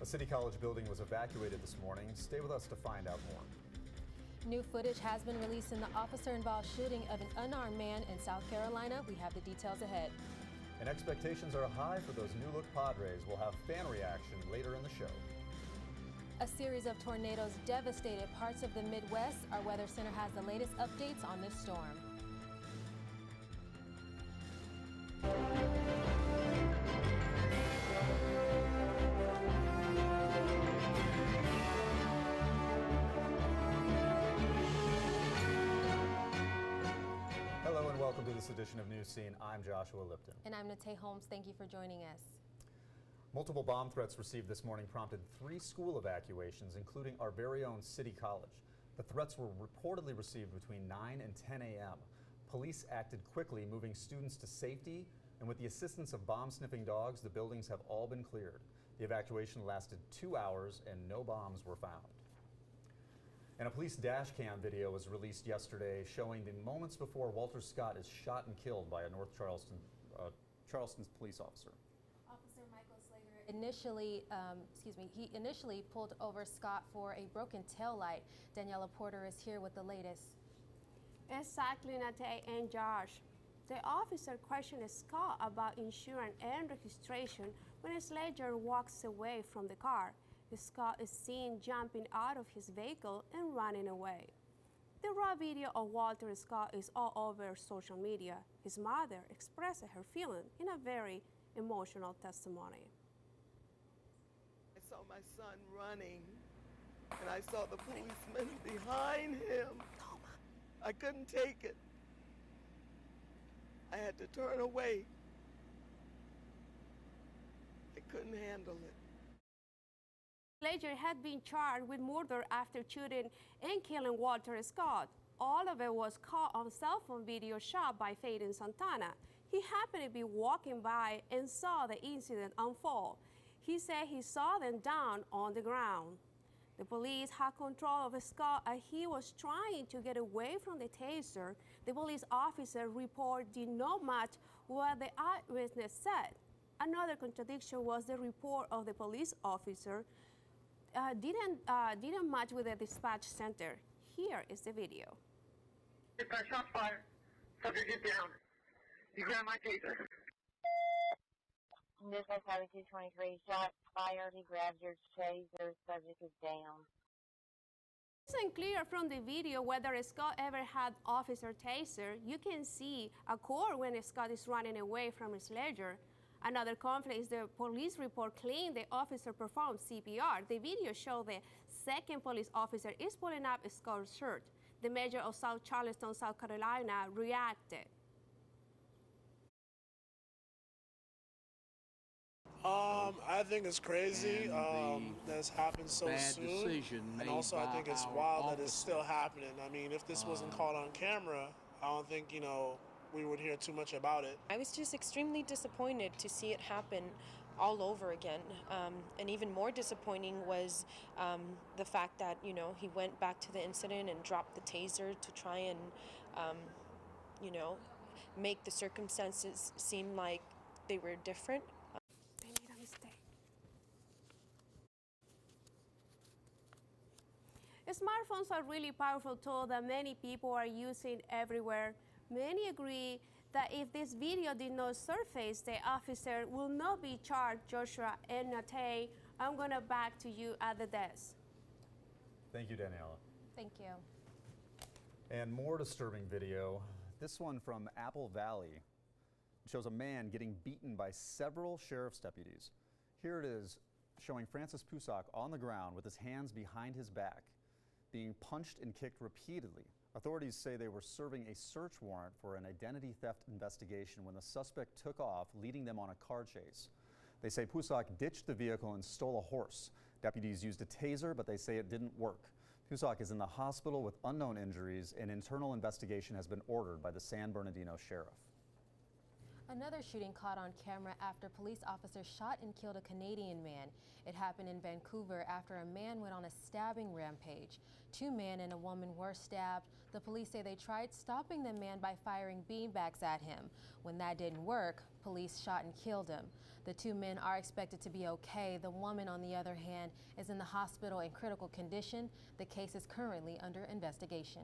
A City College building was evacuated this morning. Stay with us to find out more. New footage has been released in the officer-involved shooting of an unarmed man in South Carolina. We have the details ahead. And expectations are high for those new-look Padres. We'll have fan reaction later in the show. A series of tornadoes devastated parts of the Midwest. Our Weather Center has the latest updates on this storm. Hello and welcome to this edition of Newscene. I'm Joshua Lipton. And I'm Natay Holmes. Thank you for joining us. Multiple bomb threats received this morning prompted 3 school evacuations, including our very own City College. The threats were reportedly received between 9 and 10 a.m. Police acted quickly, moving students to safety, and with the assistance of bomb-sniffing dogs, the buildings have all been cleared. The evacuation lasted 2 hours and no bombs were found. And a police dash cam video was released yesterday showing the moments before Walter Scott is shot and killed by a North Charleston's police officer. Officer Michael Slager he initially pulled over Scott for a broken tail light. Daniela Porter is here with the latest. Exactly, Natay and Josh. The officer questioned Scott about insurance and registration when Slager walks away from the car. Scott is seen jumping out of his vehicle and running away. The raw video of Walter Scott is all over social media. His mother expressed her feeling in a very emotional testimony. I saw my son running, and I saw the policeman behind him. I couldn't take it. I had to turn away. I couldn't handle it. Slager had been charged with murder after shooting and killing Walter Scott. All of it was caught on cell phone video shot by Faden Santana. He happened to be walking by and saw the incident unfold. He said he saw them down on the ground. The police had control of Scott as he was trying to get away from the taser. The police officer report did not match what the eyewitness said. Another contradiction was the report of the police officer didn't match with the dispatch center. Here is the video. I shot fire. Subject is down. He grabbed my taser. This is 7223. Shot fired. He grabbed your taser. Subject is down. It isn't clear from the video whether Scott ever had officer taser. You can see a cord when Scott is running away from his Slager. Another conflict is the police report claimed the officer performed CPR. The video shows the second police officer is pulling up Scott's shirt. The mayor of South Charleston, South Carolina, reacted. I think it's crazy that's happened so soon, and also I think it's wild that it's still happening. I mean, if this wasn't caught on camera, I don't think, we would hear too much about it. I was just extremely disappointed to see it happen all over again. And even more disappointing was the fact that, he went back to the incident and dropped the taser to try and, make the circumstances seem like they were different. They made a mistake. Smartphones are really powerful tool that many people are using everywhere. Many agree that if this video did not surface, the officer will not be charged. Joshua and Natay, I'm going to back to you at the desk. Thank you, Daniela. Thank you. And more disturbing video. This one from Apple Valley shows a man getting beaten by several sheriff's deputies. Here it is showing Francis Pusak on the ground with his hands behind his back, being punched and kicked repeatedly. Authorities say they were serving a search warrant for an identity theft investigation when the suspect took off, leading them on a car chase. They say Pusak ditched the vehicle and stole a horse. Deputies used a taser, but they say it didn't work. Pusak is in the hospital with unknown injuries. An internal investigation has been ordered by the San Bernardino sheriff. Another shooting caught on camera after police officers shot and killed a Canadian man. It happened in Vancouver after a man went on a stabbing rampage. 2 men and a woman were stabbed. The police say they tried stopping the man by firing beanbags at him. When that didn't work, police shot and killed him. The 2 men are expected to be okay. The woman, on the other hand, is in the hospital in critical condition. The case is currently under investigation.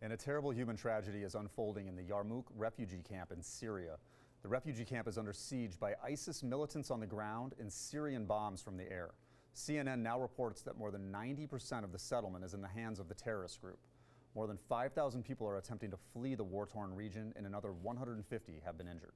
And a terrible human tragedy is unfolding in the Yarmouk refugee camp in Syria. The refugee camp is under siege by ISIS militants on the ground and Syrian bombs from the air. CNN now reports that more than 90% of the settlement is in the hands of the terrorist group. More than 5,000 people are attempting to flee the war-torn region, and another 150 have been injured.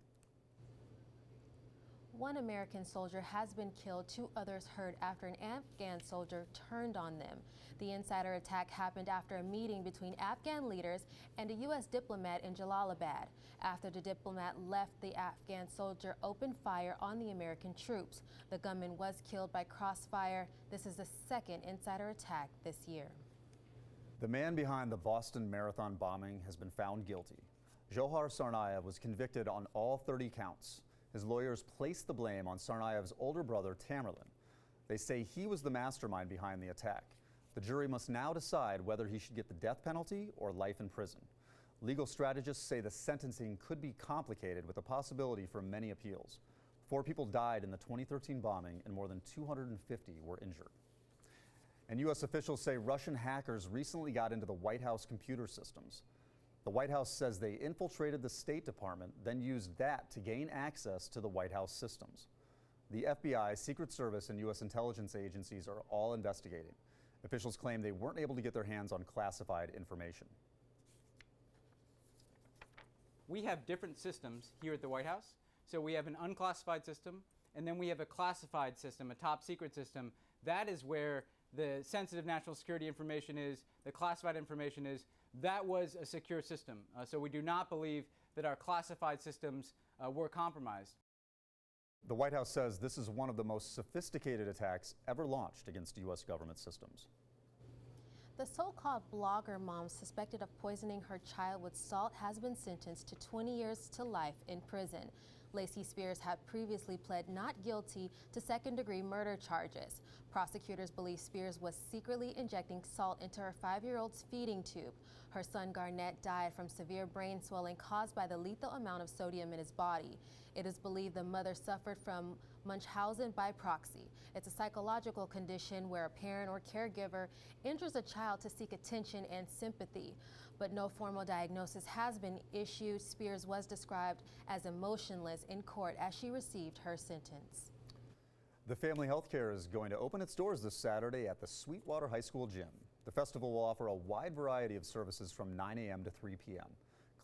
1 American soldier has been killed, 2 others hurt after an Afghan soldier turned on them. The insider attack happened after a meeting between Afghan leaders and a U.S. diplomat in Jalalabad. After the diplomat left, the Afghan soldier opened fire on the American troops. The gunman was killed by crossfire. This is the 2nd insider attack this year. The man behind the Boston Marathon bombing has been found guilty. Johar Tsarnaev was convicted on all 30 counts. His lawyers placed the blame on Tsarnaev's older brother, Tamerlan. They say he was the mastermind behind the attack. The jury must now decide whether he should get the death penalty or life in prison. Legal strategists say the sentencing could be complicated with a possibility for many appeals. 4 people died in the 2013 bombing and more than 250 were injured. And U.S. officials say Russian hackers recently got into the White House computer systems. The White House says they infiltrated the State Department, then used that to gain access to the White House systems. The FBI, Secret Service, and U.S. intelligence agencies are all investigating. Officials claim they weren't able to get their hands on classified information. We have different systems here at the White House. So we have an unclassified system, and then we have a classified system, a top secret system. That is where the sensitive national security information is, the classified information is. That was a secure system. So we do not believe that our classified systems were compromised. The White House says this is one of the most sophisticated attacks ever launched against U.S. government systems. The so-called blogger mom suspected of poisoning her child with salt has been sentenced to 20 years to life in prison. Lacey Spears had previously pled not guilty to second-degree murder charges. Prosecutors believe Spears was secretly injecting salt into her 5-year-old's feeding tube. Her son Garnett died from severe brain swelling caused by the lethal amount of sodium in his body. It is believed the mother suffered from Munchausen by proxy. It's a psychological condition where a parent or caregiver injures a child to seek attention and sympathy. But no formal diagnosis has been issued. Spears was described as emotionless in court as she received her sentence. The Family Health Care is going to open its doors this Saturday at the Sweetwater High School gym. The festival will offer a wide variety of services from 9 a.m. to 3 p.m.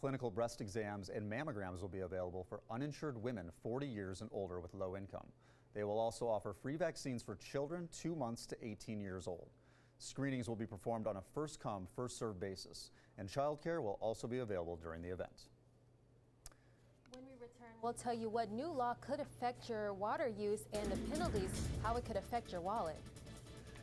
Clinical breast exams and mammograms will be available for uninsured women 40 years and older with low income. They will also offer free vaccines for children 2 months to 18 years old. Screenings will be performed on a first-come, first-served basis, and childcare will also be available during the event. When we return, we'll tell you what new law could affect your water use and the penalties, how it could affect your wallet.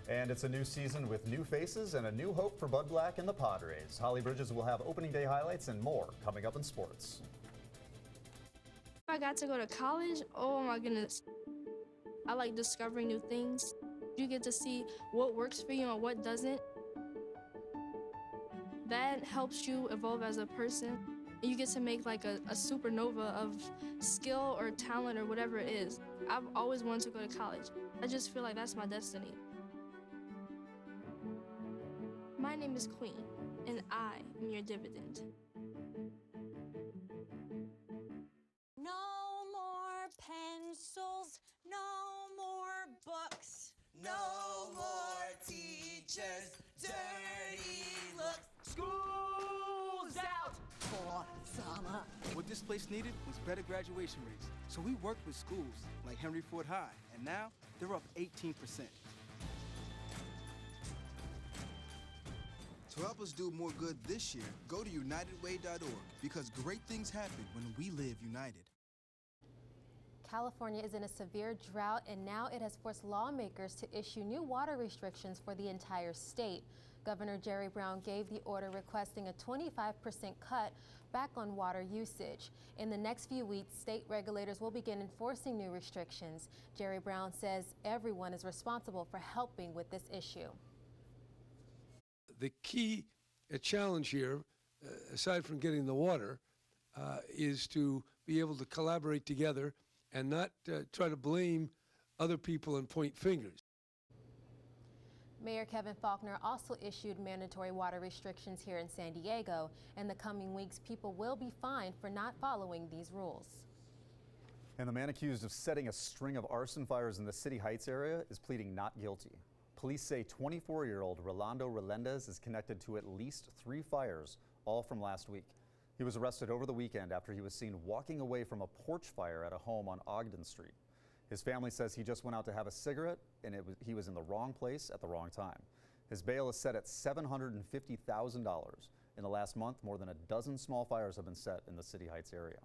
And it's a new season with new faces and a new hope for Bud Black and the Padres. Holly Bridges will have opening day highlights and more coming up in sports. I got to go to college. Oh my goodness. I like discovering new things. You get to see what works for you and what doesn't. That helps you evolve as a person. And you get to make like a supernova of skill or talent or whatever it is. I've always wanted to go to college. I just feel like that's my destiny. My name is Queen, and I am your dividend. No more pencils, no more books, no more teachers, dirty looks. School's out! For summer. What this place needed was better graduation rates. So we worked with schools like Henry Ford High, and now they're up 18%. To help us do more good this year, go to unitedway.org because great things happen when we live united. California is in a severe drought, and now it has forced lawmakers to issue new water restrictions for the entire state. Governor Jerry Brown gave the order requesting a 25% cut back on water usage. In the next few weeks, state regulators will begin enforcing new restrictions. Jerry Brown says everyone is responsible for helping with this issue. The key challenge here, aside from getting the water, is to be able to collaborate together and not try to blame other people and point fingers. Mayor Kevin Faulconer also issued mandatory water restrictions here in San Diego. In the coming weeks, people will be fined for not following these rules. And the man accused of setting a string of arson fires in the City Heights area is pleading not guilty. Police say 24-year-old Rolando Relendez is connected to at least 3 fires, all from last week. He was arrested over the weekend after he was seen walking away from a porch fire at a home on Ogden Street. His family says he just went out to have a cigarette and he was in the wrong place at the wrong time. His bail is set at $750,000. In the last month, more than a dozen small fires have been set in the City Heights area.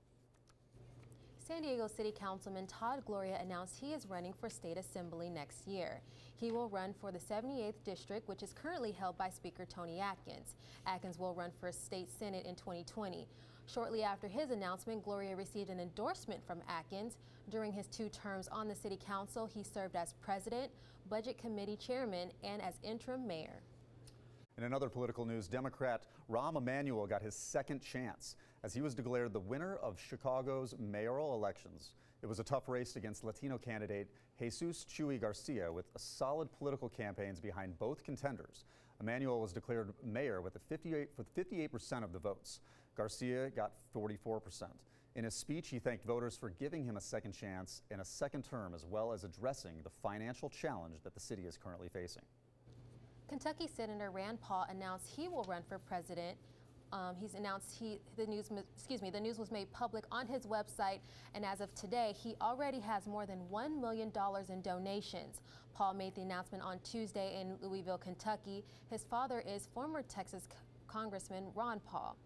San Diego City Councilman Todd Gloria announced he is running for state assembly next year. He will run for the 78th district, which is currently held by Speaker Tony Atkins. Atkins will run for state senate in 2020. Shortly after his announcement, Gloria received an endorsement from Atkins. During his 2 terms on the city council, he served as president, budget committee chairman, and as interim mayor. In another political news, Democrat Rahm Emanuel got his second chance as he was declared the winner of Chicago's mayoral elections. It was a tough race against Latino candidate Jesus Chuy Garcia with solid political campaigns behind both contenders. Emanuel was declared mayor with 58% of the votes. Garcia got 44%. In his speech, he thanked voters for giving him a second chance and a second term, as well as addressing the financial challenge that the city is currently facing. Kentucky Senator Rand Paul announced he will run for president. He's announced the news was made public on his website, and as of today, he already has more than $1 million in donations. Paul made the announcement on Tuesday in Louisville, Kentucky. His father is former Texas Congressman Ron Paul.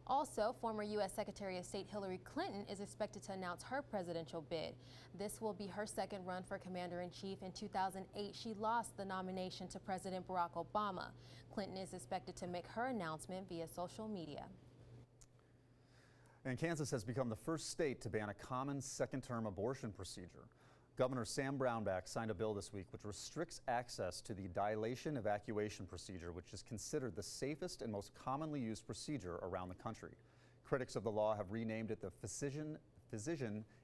Also, former U.S. Secretary of State Hillary Clinton is expected to announce her presidential bid. This will be her second run for commander-in-chief. In 2008, she lost the nomination to President Barack Obama. Clinton is expected to make her announcement via social media. And Kansas has become the first state to ban a common second-term abortion procedure. Governor Sam Brownback signed a bill this week which restricts access to the dilation evacuation procedure, which is considered the safest and most commonly used procedure around the country. Critics of the law have renamed it the Physician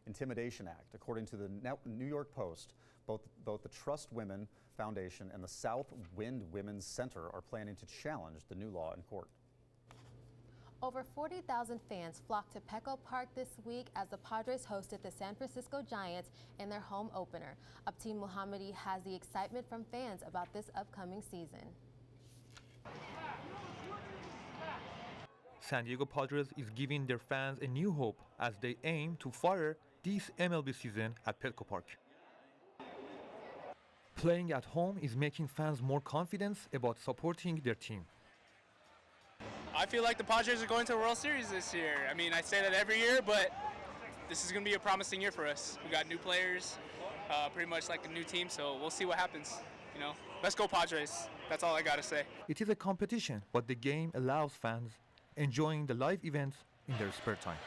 Intimidation Act. According to the New York Post, both the Trust Women Foundation and the South Wind Women's Center are planning to challenge the new law in court. Over 40,000 fans flocked to Petco Park this week as the Padres hosted the San Francisco Giants in their home opener. Abdi Muhammadi has the excitement from fans about this upcoming season. San Diego Padres is giving their fans a new hope as they aim to fire this MLB season at Petco Park. Playing at home is making fans more confident about supporting their team. I feel like the Padres are going to the World Series this year. I mean, I say that every year, but this is going to be a promising year for us. We got new players, pretty much like a new team, so we'll see what happens. You know, let's go Padres. That's all I got to say. It is a competition, but the game allows fans enjoying the live events in their spare time.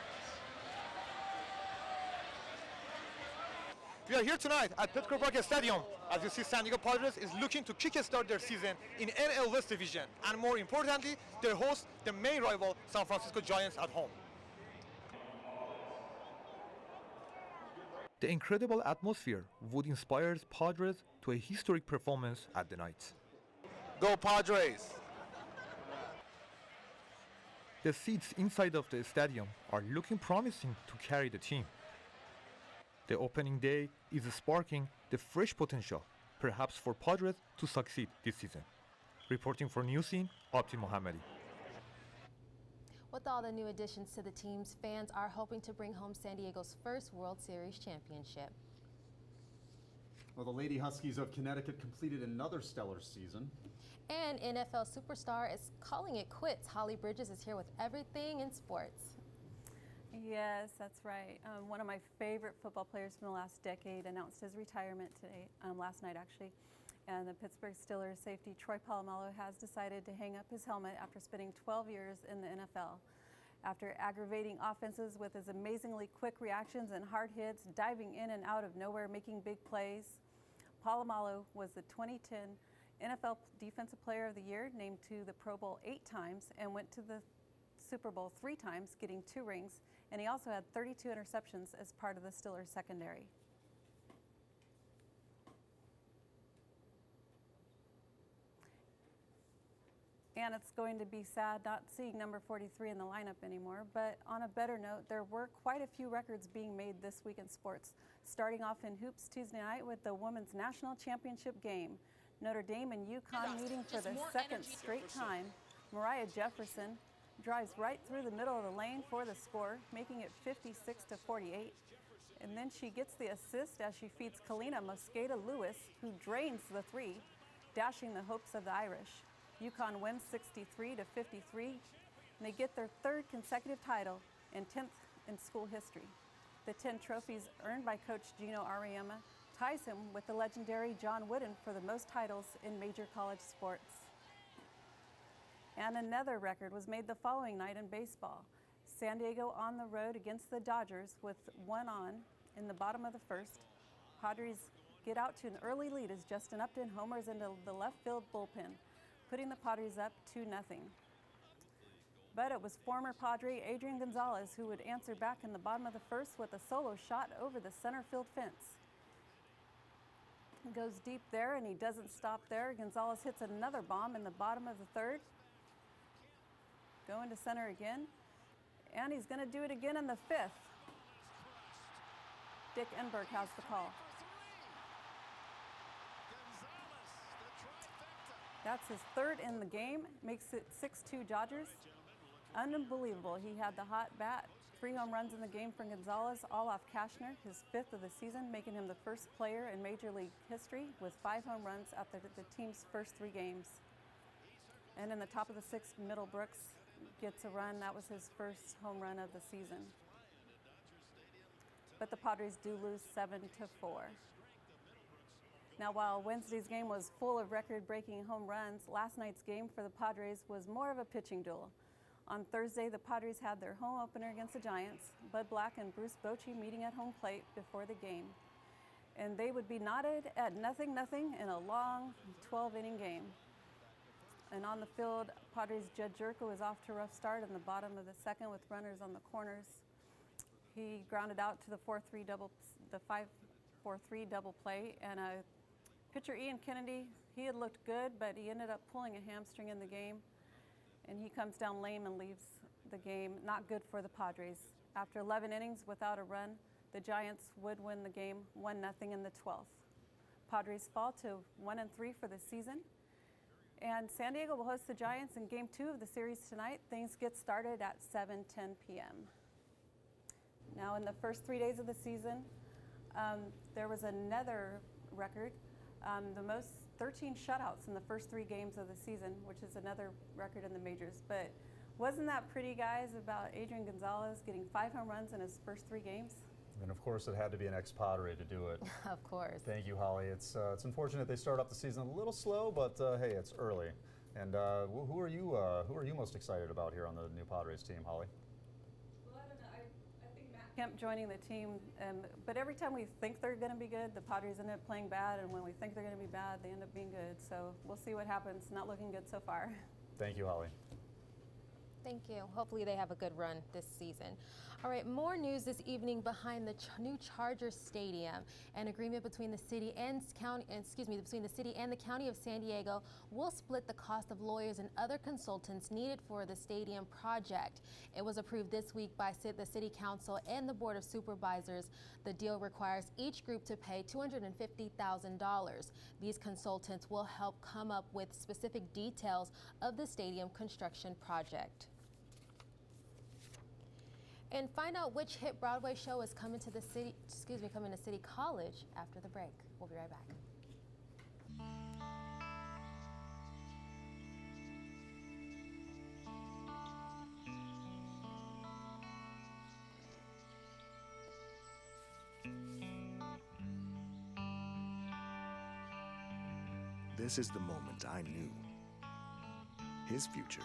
We are here tonight at Petco Park Stadium. As you see, San Diego Padres is looking to kickstart their season in NL West Division, and more importantly, they host the main rival San Francisco Giants at home. The incredible atmosphere would inspire Padres to a historic performance at the night. Go Padres! The seats inside of the stadium are looking promising to carry the team. The opening day is sparking the fresh potential, perhaps for Padres to succeed this season. Reporting for Newscene, Abdi Mohammadi. With all the new additions to the teams, fans are hoping to bring home San Diego's first World Series championship. Well, the Lady Huskies of Connecticut completed another stellar season. And NFL superstar is calling it quits. Holly Bridges is here with everything in sports. Yes, that's right. One of my favorite football players from the last decade announced his retirement today, last night actually. And the Pittsburgh Steelers safety Troy Polamalu has decided to hang up his helmet after spending 12 years in the NFL. After aggravating offenses with his amazingly quick reactions and hard hits, diving in and out of nowhere, making big plays, Polamalu was the 2010 NFL Defensive Player of the Year, named to the Pro Bowl 8 times, and went to the Super Bowl 3 times, getting 2 rings. And he also had 32 interceptions as part of the Steelers secondary. And it's going to be sad not seeing number 43 in the lineup anymore. But on a better note, there were quite a few records being made this week in sports. Starting off in hoops Tuesday night with the Women's National Championship game. Notre Dame and UConn meeting for the second straight time. Mariah Jefferson drives right through the middle of the lane for the score, making it 56-48. And then she gets the assist as she feeds Kalina Mosqueda-Lewis, who drains the three, dashing the hopes of the Irish. UConn wins 63-53, and they get their 3rd consecutive title and 10th in school history. The 10 trophies earned by Coach Gino Auriemma ties him with the legendary John Wooden for the most titles in major college sports. And another record was made the following night in baseball. San Diego on the road against the Dodgers with 1 on in the bottom of the 1st. Padres get out to an early lead as Justin Upton homers into the left field bullpen, putting the Padres up 2-0. But it was former Padre Adrian Gonzalez who would answer back in the bottom of the 1st with a solo shot over the center field fence. He goes deep there, and he doesn't stop there. Gonzalez hits another bomb in the bottom of the 3rd. Going to center again, and he's going to do it again in the 5th. Dick Enberg has the call. That's his 3rd in the game, makes it 6-2 Dodgers. Unbelievable. He had the hot bat. 3 home runs in the game for Gonzalez, all off Cashner, his 5th of the season, making him the first player in Major League history with 5 home runs after the team's first 3 games. And in the top of the 6th, Middlebrooks gets a run. That was his first home run of the season. But the Padres do lose 7-4. Now, while Wednesday's game was full of record-breaking home runs, last night's game for the Padres was more of a pitching duel. On Thursday, the Padres had their home opener against the Giants, Bud Black and Bruce Bochy meeting at home plate before the game. And they would be knotted at 0-0 in a long 12-inning game. And on the field, Padres' Jed Jerko is off to a rough start in the bottom of the 2nd with runners on the corners. He grounded out to the 5-4-3 double play, and pitcher Ian Kennedy, he had looked good, but he ended up pulling a hamstring in the game, and he comes down lame and leaves the game. Not good for the Padres. After 11 innings without a run, the Giants would win the game 1-0 in the 12th. Padres fall to 1-3 for the season, and San Diego will host the Giants in Game 2 of the series tonight. Things get started at 7:10 p.m. Now, in the first 3 days of the season, there was another record. The most 13 shutouts in the first 3 games of the season, which is another record in the majors. But wasn't that pretty, guys, about Adrian Gonzalez getting 5 home runs in his first 3 games? And of course, it had to be an ex-Padre to do it. Of course. Thank you, Holly. It's unfortunate they start off the season a little slow, but hey, it's early. And who are you most excited about here on the new Padres team, Holly? Well, I don't know. I think Matt Kemp joining the team, but every time we think they're going to be good, the Padres end up playing bad, and when we think they're going to be bad, they end up being good. So we'll see what happens. Not looking good so far. Thank you, Holly. Thank you. Hopefully they have a good run this season. All right, more news this evening behind the new Chargers Stadium. An agreement between the city and the county of San Diego will split the cost of lawyers and other consultants needed for the stadium project. It was approved this week by the City Council and the Board of Supervisors. The deal requires each group to pay $250,000. These consultants will help come up with specific details of the stadium construction project. And find out which hit Broadway show is coming to City College after the break. We'll be right back. This is the moment I knew. His future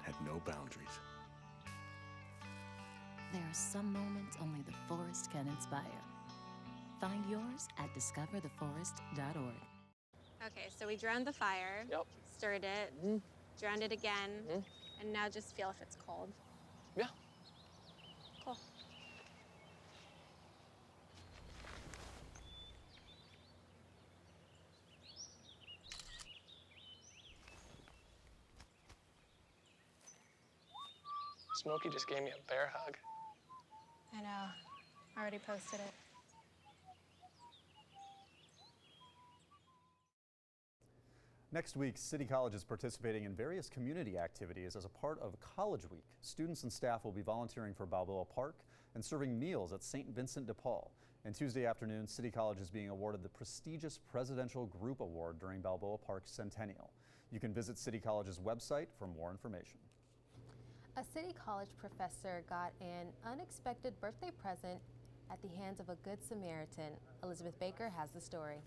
had no boundaries. There are some moments only the forest can inspire. Find yours at discovertheforest.org. Okay, so we drowned the fire, stirred it, drowned it again, and now just feel if it's cold. Yeah. Cool. Smokey just gave me a bear hug. I know. Already posted it. Next week, City College is participating in various community activities as a part of College Week. Students and staff will be volunteering for Balboa Park and serving meals at St. Vincent de Paul. And Tuesday afternoon, City College is being awarded the prestigious Presidential Group Award during Balboa Park's centennial. You can visit City College's website for more information. A City College professor got an unexpected birthday present at the hands of a Good Samaritan. Elizabeth Baker has the story.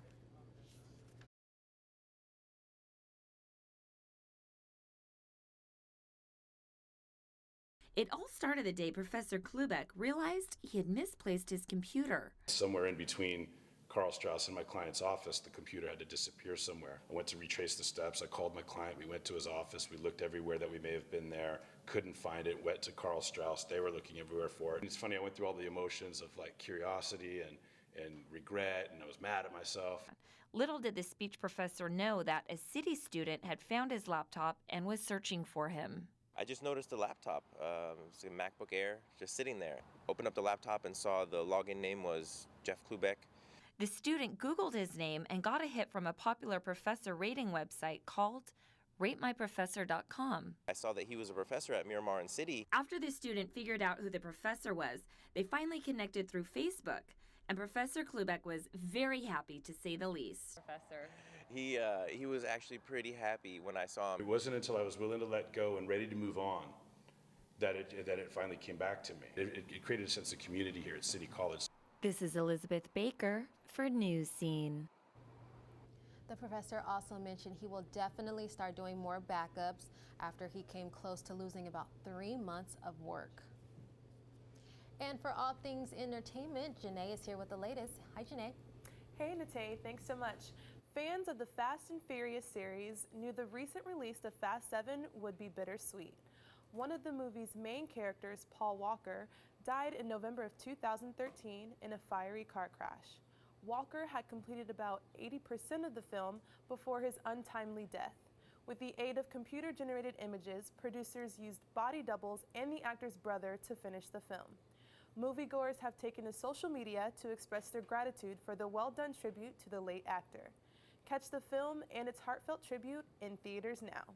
It all started the day Professor Klubeck realized he had misplaced his computer. Somewhere in between Carl Strauss and my client's office, the computer had to disappear somewhere. I went to retrace the steps. I called my client. We went to his office. We looked everywhere that we may have been there. Couldn't find it. Went to Carl Strauss. They were looking everywhere for it. And it's funny, I went through all the emotions of like curiosity and regret, and I was mad at myself. Little did the speech professor know that a city student had found his laptop and was searching for him. I just noticed the laptop. It's a MacBook Air just sitting there. Opened up the laptop and saw the login name was Jeff Klubeck. The student Googled his name and got a hit from a popular professor rating website called RateMyProfessor.com. I saw that he was a professor at Miramar and City. After the student figured out who the professor was, they finally connected through Facebook, and Professor Klubeck was very happy, to say the least. Professor. He was actually pretty happy when I saw him. It wasn't until I was willing to let go and ready to move on that it finally came back to me. It created a sense of community here at City College. This is Elizabeth Baker for Newscene. The professor also mentioned he will definitely start doing more backups after he came close to losing about 3 months of work. And for all things entertainment, Janae is here with the latest. Hi, Janae. Hey, Nate. Thanks so much. Fans of the Fast and Furious series knew the recent release of Fast 7 would be bittersweet. One of the movie's main characters, Paul Walker, died in November of 2013 in a fiery car crash. Walker had completed about 80% of the film before his untimely death. With the aid of computer-generated images, producers used body doubles and the actor's brother to finish the film. Moviegoers have taken to social media to express their gratitude for the well-done tribute to the late actor. Catch the film and its heartfelt tribute in theaters now.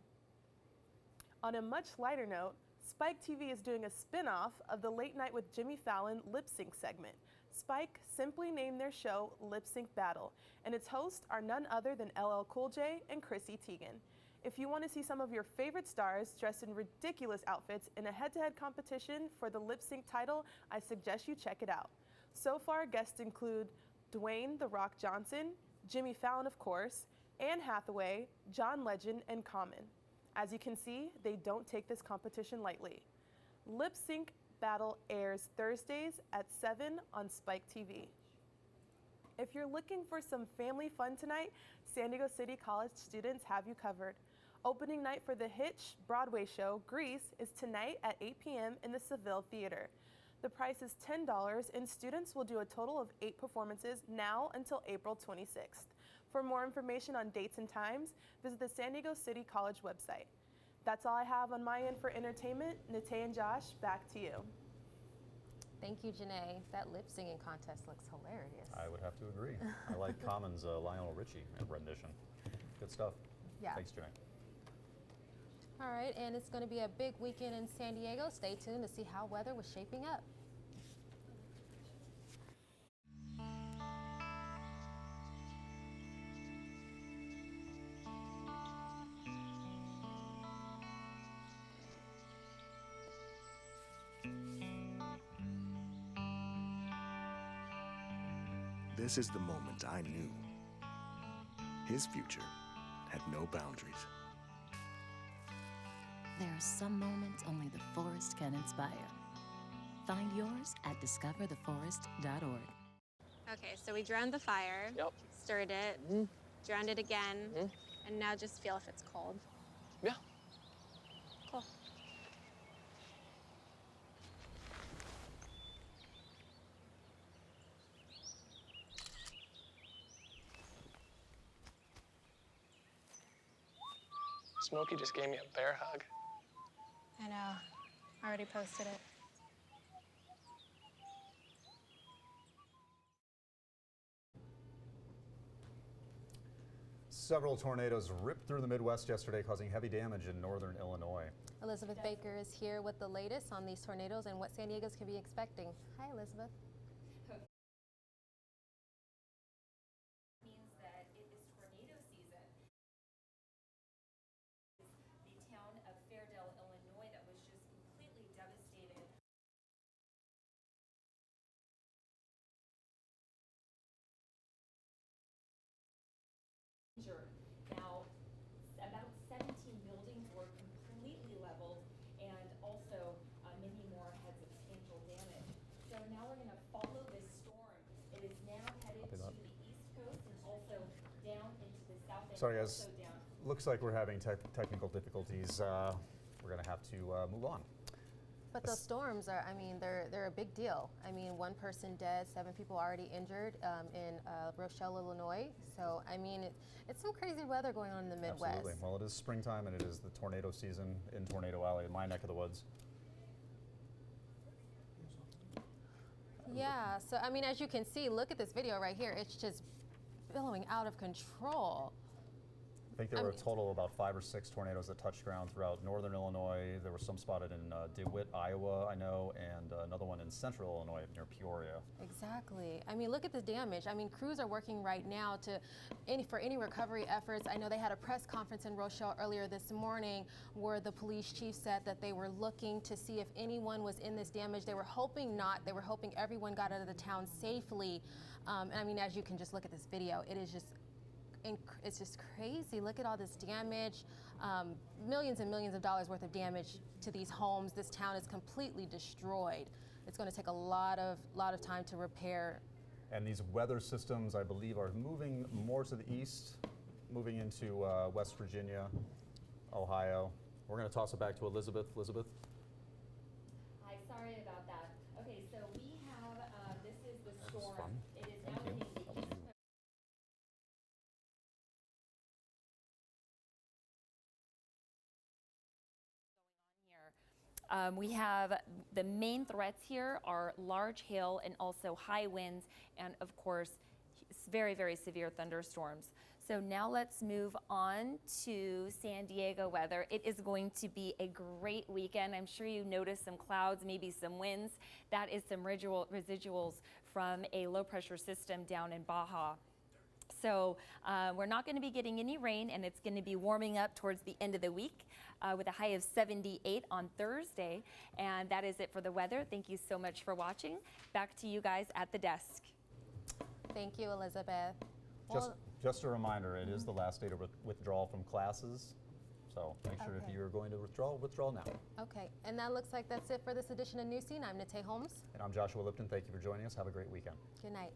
On a much lighter note, Spike TV is doing a spin-off of the Late Night with Jimmy Fallon lip sync segment. Spike simply named their show Lip Sync Battle, and its hosts are none other than LL Cool J and Chrissy Teigen. If you want to see some of your favorite stars dressed in ridiculous outfits in a head-to-head competition for the lip sync title, I suggest you check it out. So far, guests include Dwayne "The Rock" Johnson, Jimmy Fallon, of course, Anne Hathaway, John Legend, and Common. As you can see, they don't take this competition lightly. Lip Sync Battle airs Thursdays at 7 on Spike TV. If you're looking for some family fun tonight, San Diego City College students have you covered. Opening night for the Hitch Broadway show, Grease, is tonight at 8 p.m. in the Seville Theater. The price is $10, and students will do a total of 8 performances now until April 26th. For more information on dates and times, visit the San Diego City College website. That's all I have on my end for entertainment. Nate and Josh, back to you. Thank you, Janae. That lip singing contest looks hilarious. I would have to agree. I like Common's Lionel Richie rendition. Good stuff. Yeah. Thanks, Janae. All right, and it's going to be a big weekend in San Diego. Stay tuned to see how weather was shaping up. This is the moment I knew. His future had no boundaries. There are some moments only the forest can inspire. Find yours at discovertheforest.org. Okay, so we drowned the fire. Yep. Stirred it. Drowned it again. And now just feel if it's cold. Yeah. Cool. Smokey just gave me a bear hug. I know. Already posted it. Several tornadoes ripped through the Midwest yesterday, causing heavy damage in northern Illinois. Elizabeth Baker is here with the latest on these tornadoes and what San Diego's can be expecting. Hi, Elizabeth. Means that it is tornado season. The town of Fairdale, Illinois, that was just completely devastated. Now, about 17 buildings were completely leveled, and also many more had substantial damage. So now we're going to follow this storm. It is now headed to the east coast and also down into the south. Sorry, guys. Looks like we're having technical difficulties. We're going to have to move on. But those storms are, I mean, they're a big deal. I mean, 1 person dead, 7 people already injured in Rochelle, Illinois. So, I mean, it's some crazy weather going on in the Midwest. Absolutely. Well, it is springtime and it is the tornado season in Tornado Alley, my neck of the woods. Yeah, so, I mean, as you can see, look at this video right here. It's just billowing out of control. I think there were a total of about 5 or 6 tornadoes that touched ground throughout northern Illinois. There were some spotted in DeWitt, Iowa, I know, and another one in central Illinois near Peoria. Exactly. I mean, look at the damage. I mean, crews are working right now for any recovery efforts. I know they had a press conference in Rochelle earlier this morning where the police chief said that they were looking to see if anyone was in this damage. They were hoping not. They were hoping everyone got out of the town safely. I mean, as you can just look at this video, it is just it's just crazy. Look at all this damage, millions and millions of dollars worth of damage to these homes. This town is completely destroyed. It's going to take a lot of time to repair. And these weather systems, I believe, are moving more to the east, moving into West Virginia, Ohio. We're going to toss it back to Elizabeth. Elizabeth? Hi, sorry about that. Okay, so we have, this is the storm. Fun. It is now hitting the east coast. We have the main threats here are large hail and also high winds and of course very, very severe thunderstorms. So now let's move on to San Diego weather. It is going to be a great weekend. I'm sure you noticed some clouds, maybe some winds. That is some residuals from a low pressure system down in Baja. So we're not going to be getting any rain, and it's going to be warming up towards the end of the week with a high of 78 on Thursday. And that is it for the weather. Thank you so much for watching. Back to you guys at the desk. Thank you, Elizabeth. Just a reminder, it is the last day to withdraw from classes. So make sure if you're going to withdraw now. Okay, and that looks like that's it for this edition of Newscene. I'm Nate Holmes. And I'm Joshua Lipton. Thank you for joining us. Have a great weekend. Good night.